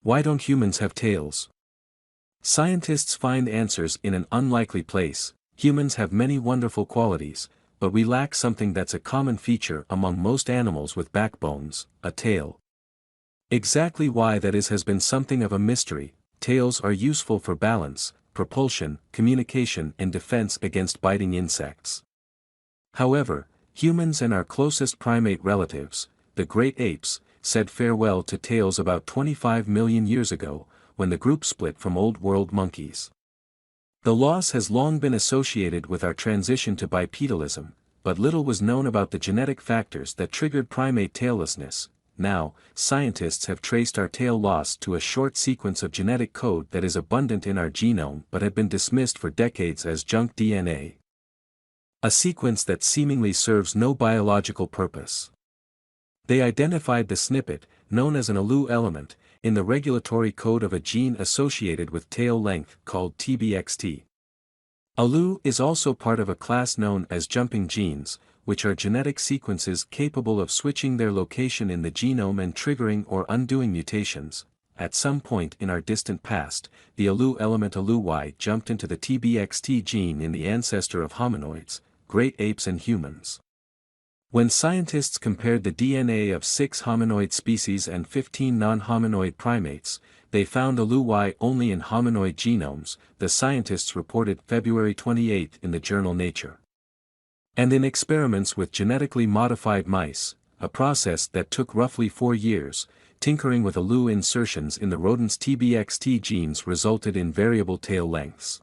Why don't humans have tails? Scientists find answers in an unlikely place. Humans have many wonderful qualities, but we lack something that's a common feature among most animals with backbones: a tail. Exactly why that is has been something of a mystery. Tails are useful for balance, propulsion, communication, and defense against biting insects. However, humans and our closest primate relatives, the great apes, said farewell to tails about 25 million years ago, when the group split from Old World monkeys. The loss has long been associated with our transition to bipedalism, but little was known about the genetic factors that triggered primate taillessness. Now, scientists have traced our tail loss to a short sequence of genetic code that is abundant in our genome but had been dismissed for decades as junk DNA. A sequence that seemingly serves no biological purpose. They identified the snippet, known as an ALU element, in the regulatory code of a gene associated with tail length called TBXT. ALU is also part of a class known as jumping genes, which are genetic sequences capable of switching their location in the genome and triggering or undoing mutations. At some point in our distant past, the ALU element ALU-Y jumped into the TBXT gene in the ancestor of hominoids, great apes and humans. When scientists compared the DNA of 6 hominoid species and 15 non-hominoid primates, they found ALU-Y only in hominoid genomes, the scientists reported February 28 in the journal Nature. And in experiments with genetically modified mice, a process that took roughly 4 years, tinkering with ALU insertions in the rodent's TBXT genes resulted in variable tail lengths.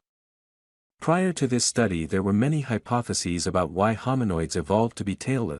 Prior to this study there were many hypotheses about why hominoids evolved to be tailless.